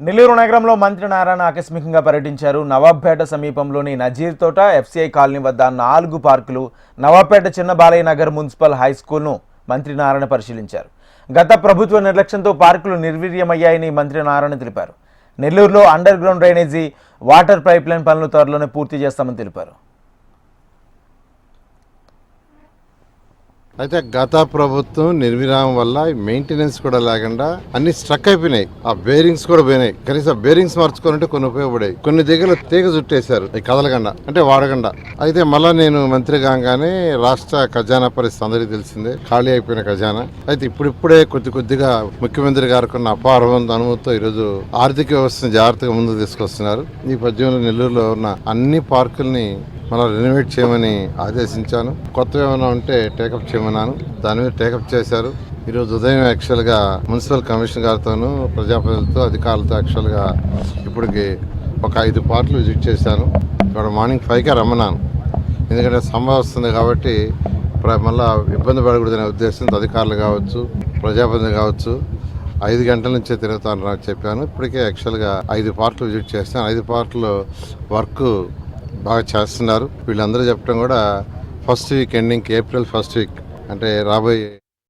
నెల్లూరు నగరంలో మంత్రి నారాయణ ఆకస్మికంగా పర్యటించారు. నవాబ్పేట సమీపంలోని నజీర్ తోట, ఎఫ్సిఐ కాలనీ వద్ద 4 పార్కులు, నవాబ్పేట చిన్న బాలయ్య నగర్ మున్సిపల్ హైస్కూల్ను మంత్రి నారాయణ పరిశీలించారు. గత ప్రభుత్వ నిర్లక్ష్యంతో పార్కులు నిర్వీర్యమయ్యాయని మంత్రి నారాయణ తెలిపారు. నెల్లూరులో under ground drainage, water pipeline పనులు త్వరలోనే పూర్తి చేస్తామని తెలిపారు. అయితే గత ప్రభుత్వం నిర్విరామం వల్ల మెయింటెనెన్స్ కూడా లేకుండా అన్ని స్ట్రక్ అయిపోయినాయి. ఆ బేరింగ్స్ కూడా పోయినాయి. కనీసం బేరింగ్స్ మార్చుకోవాలంటే కొన్ని ఉపయోగపడాయి. కొన్ని దగ్గర తీగ చుట్టేశారు, కదలగండ అంటే వాడగండ. అయితే మళ్ళా నేను మంత్రి కాగానే రాష్ట్ర ఖజానా పరిస్థితి అందరికీ తెలిసిందే, ఖాళీ అయిపోయిన ఖజానా. అయితే ఇప్పుడిప్పుడే కొద్దిగా ముఖ్యమంత్రి గారికి ఉన్న అపారమైన అనుమతితో ఈరోజు ఆర్థిక వ్యవస్థను జాగ్రత్తగా ముందుకు తీసుకొస్తున్నారు. ఈ పద్యంలో నెల్లూరులో ఉన్న అన్ని పార్కుల్ని మనం రెనోవేట్ చేయమని ఆదేశించాను. కొత్తగా ఏమైనా ఉంటే టేకప్ చేయమన్నాను. దాని మీద టేకప్ చేశారు. ఈరోజు ఉదయం యాక్చువల్గా మున్సిపల్ కమిషనర్ గారితోనూ ప్రజాప్రతినిధులతో అధికారులతో యాక్చువల్గా ఇప్పటికి ఒక 5 పార్కులు విజిట్ చేశాను. ఇక్కడ మార్నింగ్ 5కే రమ్మన్నాను. ఎందుకంటే సమ్మర్ వస్తుంది కాబట్టి మళ్ళీ ఇబ్బంది పడకూడదనే ఉద్దేశంతో అధికారులు కావచ్చు, ప్రజాప్రతినిధులు కావచ్చు 5 గంటల నుంచే తిరుగుతాను చెప్పాను. ఇప్పటికే యాక్చువల్గా 5 పార్కులు విజిట్ చేస్తాను. 5 పార్కులు వర్క్ బాగా చేస్తున్నారు. వీళ్ళందరూ చెప్పడం కూడా ఫస్ట్ వీక్ ఎండింగ్కి, ఏప్రిల్ ఫస్ట్ వీక్ అంటే రాబోయే